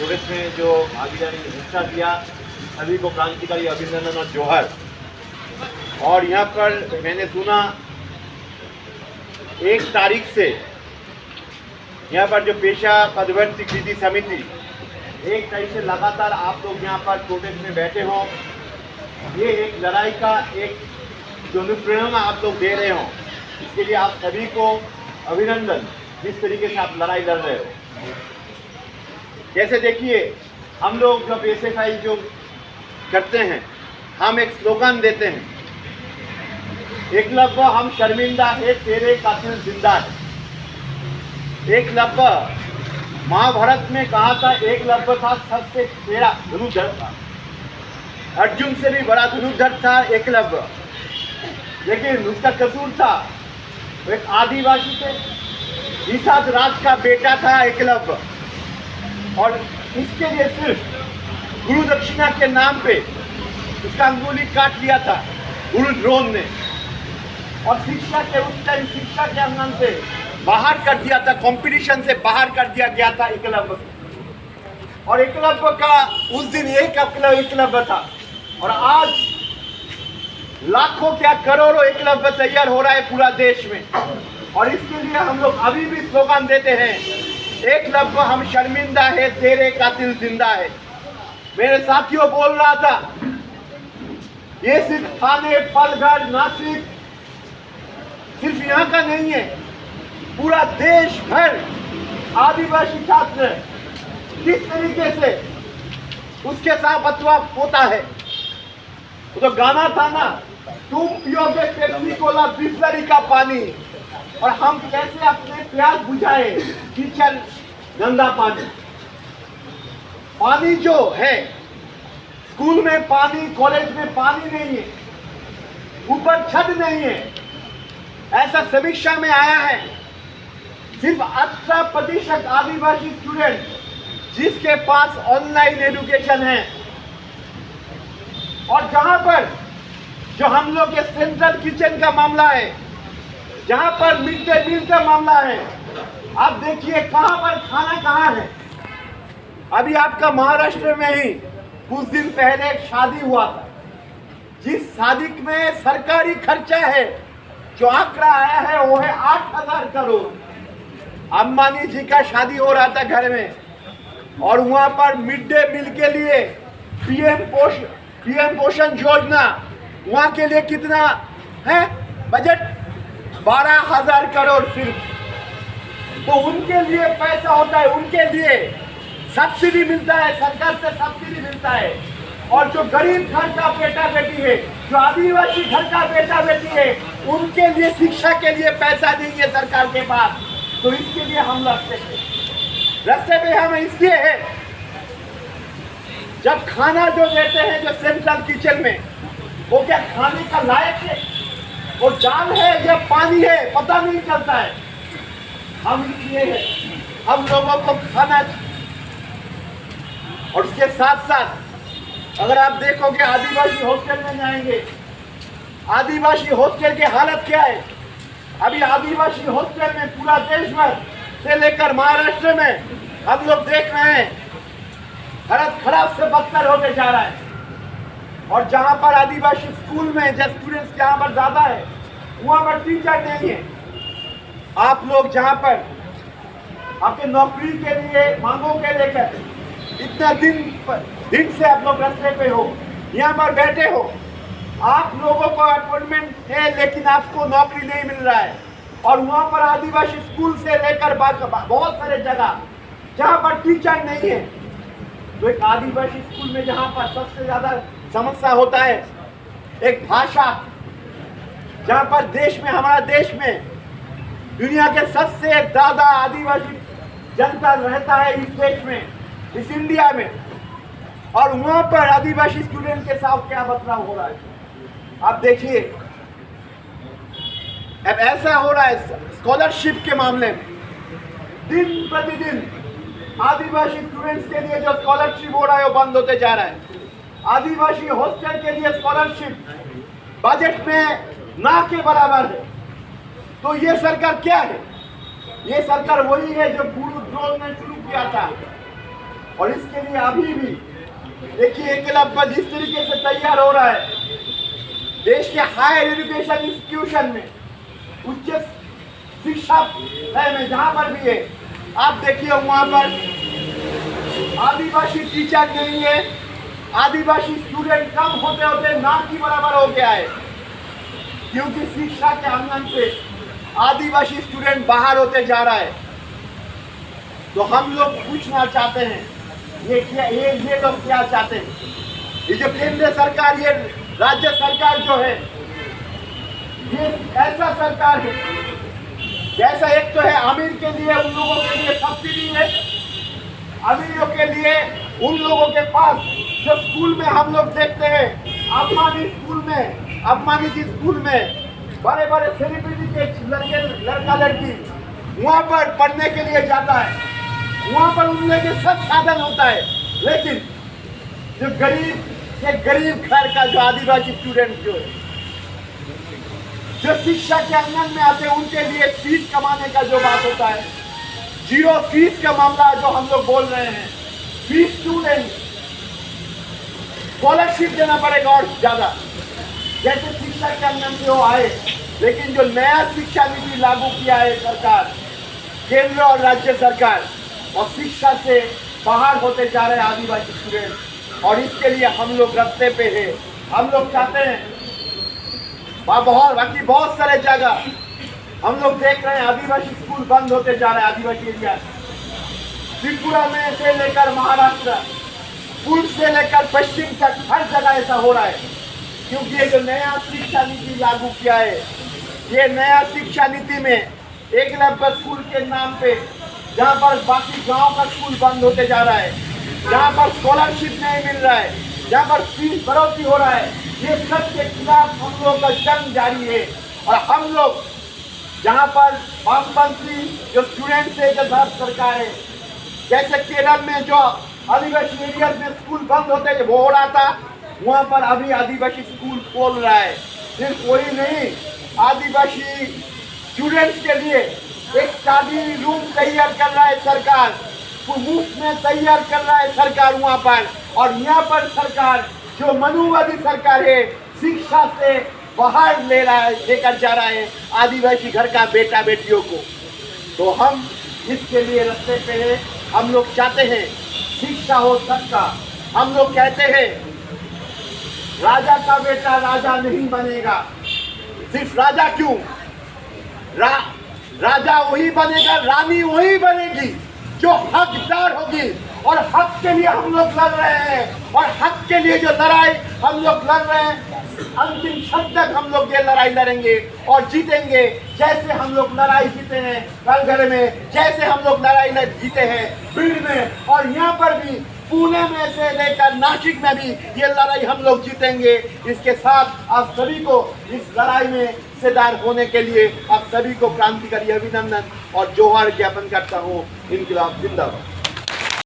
Protest में जो भागीदारी हिस्सा दिया, सभी को क्रांतिकारी अभिनंदन और जोहर। और यहाँ पर मैंने सुना 1 तारीख से यहाँ पर जो पेशा पदोन्नति कृति समिति 1 तारीख से लगातार आप लोग यहाँ पर प्रोटेस्ट में बैठे हो। ये एक लड़ाई का एक जो अनुप्रेरणा आप लोग दे रहे हो, इसके लिए आप सभी को अभिनंदन। जिस तरीके से आप लड़ाई लड़ रहे हो, जैसे देखिए हम लोग जब एसएफआई जो करते हैं, हम एक स्लोगन देते हैं, एकलव्य हम शर्मिंदा है तेरे कातिल जिंदा है। एकलव्य महाभारत में कहा था, एकलव्य था सबसे तेरा धनुर्धर था, अर्जुन से भी बड़ा धनुर्धर था एकलव्य। लेकिन उसका कसूर था, वो एक आदिवासी थे, निषाद राज का बेटा था एकलव्य, और इसके लिए सिर्फ गुरु दक्षिणा के नाम पे उसका अंगुली काट लिया था गुरु द्रोण ने, और शिक्षा के उस टाइम शिक्षा के अंगन से बाहर कर दिया था, कंपटीशन से बाहर कर दिया गया था एकलव्य। और एकलव्य का उस दिन एक एकलव्य था, और आज लाखों क्या करोड़ों एकलव्य तैयार हो रहा है पूरा देश में। और इसके लिए हम लोग अभी भी स्लोगन देते हैं, एकलव्य हम शर्मिंदा है तेरे कातिल जिंदा है। मेरे साथियों बोल रहा था, ये सिर्फ थाने, पालघर, नासिक सिर्फ यहाँ का नहीं है, पूरा देश भर आदिवासी छात्र किस तरीके से उसके साथ बतवा होता है। वो तो गाना था ना, तुम पियोगे पेप्सी कोला बिस्लरी का पानी, और हम कैसे अपने प्यास बुझाए कीचड़ गंदा पानी। पानी जो है, स्कूल में पानी, कॉलेज में पानी नहीं है, ऊपर छत नहीं है, ऐसा समीक्षा में आया है। सिर्फ 18% आदिवासी स्टूडेंट जिसके पास ऑनलाइन एजुकेशन है, और जहां पर जो हम लोग के सेंट्रल किचन का मामला है, जहां पर मिड डे मील का मामला है, आप देखिए कहां पर खाना कहां है। अभी आपका महाराष्ट्र में ही कुछ दिन पहले एक शादी हुआ था, जिस शादी में सरकारी खर्चा है, जो आंकड़ा आया है वो है 8,000 करोड़। अंबानी जी का शादी हो रहा था घर में, और वहां पर मिड डे मील के लिए पीएम पोषण योजना, वहां के लिए कितना है बजट? 12,000 करोड़ सिर्फ। तो उनके लिए पैसा होता है, उनके लिए सब्सिडी मिलता है, सरकार से सब्सिडी मिलता है। और जो गरीब घर का बेटा बेटी है, जो आदिवासी घर का बेटा बेटी है, उनके लिए शिक्षा के लिए पैसा नहीं है सरकार के पास। तो इसके लिए हम रास्ते पे हम इसलिए है, जब खाना जो देते हैं जो सेंट्रल किचन में, वो क्या खाने का लायक है? वो दाल है या पानी है, पता नहीं चलता है। हम इसलिए है, हम लोगों को खाना। और उसके साथ साथ अगर आप देखोगे आदिवासी हॉस्टल में जाएंगे, आदिवासी हॉस्टल की हालत क्या है? अभी आदिवासी हॉस्टल में पूरा देश भर से लेकर महाराष्ट्र में हम लोग देख रहे हैं, हालत खराब से बदतर होते जा रहा है। और जहां पर आदिवासी स्कूल में जो स्टूडेंट्स जहां पर ज्यादा है, वहां पर टीचर नहीं है। आप लोग जहां पर आपके नौकरी के लिए मांगों के लेकर इतना दिन से आप लोग रास्ते पे हो, यहाँ पर बैठे हो, आप लोगों को अपॉइंटमेंट है लेकिन आपको नौकरी नहीं मिल रहा है। और वहाँ पर आदिवासी स्कूल से लेकर बहुत सारे जगह जहाँ पर टीचर नहीं है। तो एक आदिवासी स्कूल में जहाँ पर सबसे ज्यादा समस्या होता है, एक भाषा, जहाँ पर देश में, हमारा देश में दुनिया के सबसे ज्यादा आदिवासी जनता रहता है इस देश में, इस इंडिया में। और वहाँ पर आदिवासी स्टूडेंट के साथ क्या बदलाव हो रहा है आप देखिए। अब ऐसा हो रहा है स्कॉलरशिप के मामले में, दिन प्रतिदिन आदिवासी स्टूडेंट्स के लिए जो स्कॉलरशिप हो रहा है वो बंद होते जा रहा है। आदिवासी हॉस्टल के लिए स्कॉलरशिप बजट में ना के बराबर है। तो ये सरकार क्या है? ये सरकार वही है जो गुरु द्रोण ने शुरू किया था। और इसके लिए अभी भी देखिए एकलव्य जिस तरीके से तैयार हो रहा है देश के हायर एजुकेशन इंस्टीट्यूशन में, उच्च शिक्षा में जहां पर भी है, आप देखिए वहां पर आदिवासी टीचर नहीं है, आदिवासी स्टूडेंट कम होते होते ना की बराबर हो गया है, क्योंकि शिक्षा के आंगन पे आदिवासी स्टूडेंट बाहर होते जा रहा है। तो हम लोग पूछना चाहते हैं ये लोग क्या चाहते हैं? ये जो केंद्र सरकार, ये राज्य सरकार जो है, ये ऐसा सरकार है जैसा एक तो है अमीर के लिए, उन लोगों के लिए सब्सिडी है, अमीरों के लिए उन लोगों के पास जो स्कूल में हम लोग देखते हैं, अपमानित स्कूल में बड़े बड़े सेलिब्रिटी के लड़का लड़की वहाँ पर पढ़ने के लिए जाता है, वहाँ पर उन लोगों के सब साधन होता है, लेकिन जो गरीब से गरीब घर का जो आदिवासी स्टूडेंट जो है, जो शिक्षा के आंगन में आते हैं, उनके लिए फीस कमाने का जो बात होता है, जीरो फीस का मामला जो हम लोग बोल रहे हैं, फीस स्टूडेंट स्कॉलरशिप देना पड़ेगा और ज्यादा, जैसे शिक्षा के आंगन में वो आए। लेकिन जो नया शिक्षा नीति लागू किया है सरकार, केंद्र और राज्य सरकार, और शिक्षा से बाहर होते जा रहे हैं आदिवासी स्टूडेंट, और इसके लिए हम लोग रास्ते पे हैं। हम लोग चाहते हैं बाकी बहुत सारे जगह हम लोग देख रहे हैं आदिवासी स्कूल बंद होते जा रहे हैं, आदिवासी एरिया त्रिपुरा में से लेकर महाराष्ट्र, पूर्व से लेकर पश्चिम तक हर जगह ऐसा हो रहा है, क्योंकि ये जो नया शिक्षा नीति लागू किया है, ये नया शिक्षा नीति में एकलव्य स्कूल के नाम पे जहाँ पर बाकी गांव का स्कूल बंद होते जा रहा है, जहाँ पर स्कॉलरशिप नहीं मिल रहा है, जहाँ पर फीस बढ़ोतरी हो रहा है, ये सब के खिलाफ हम लोग का जंग जारी है। और हम लोग जहाँ पर वामपंथी जो स्टूडेंट से जो सरकार है, जैसे केरल में जो आदिवासी एरिया में स्कूल बंद होते वो हो रहा था, वहाँ पर अभी आदिवासी स्कूल खोल रहा है। सिर्फ वही नहीं, आदिवासी स्टूडेंट्स के लिए एक स्टडी रूम तैयार कर रहा है सरकार, मुफ्त में तैयार कर रहा है सरकार वहाँ पर। और यहाँ पर सरकार जो मनुवादी सरकार है, शिक्षा से बाहर लेकर जा रहा है आदिवासी घर का बेटा बेटियों को। तो हम इसके लिए रास्ते पे हैं। हम लोग चाहते हैं शिक्षा हो सबका। हम लोग कहते हैं राजा का बेटा राजा नहीं बनेगा। सिर्फ राजा क्यों, राजा वही बनेगा, रानी वही बनेगी जो हकदार होगी। और हक के लिए हम लोग लड़ रहे हैं, और हक के लिए जो लड़ाई हम लोग लड़ रहे हैं, अंतिम क्षण तक हम लोग ये लड़ाई लड़ेंगे और जीतेंगे। जैसे हम लोग लड़ाई जीते हैं कलघर में, जैसे हम लोग लड़ाई जीते हैं भीड़ में, और यहाँ पर भी पुणे में से लेकर नासिक में भी ये लड़ाई हम लोग जीतेंगे। इसके साथ आप सभी को इस लड़ाई में हिस्सेदार होने के लिए आप सभी को क्रांतिकारी अभिनंदन और जोहार ज्ञापन करता हूँ। इनकलाब जिंदाबाद।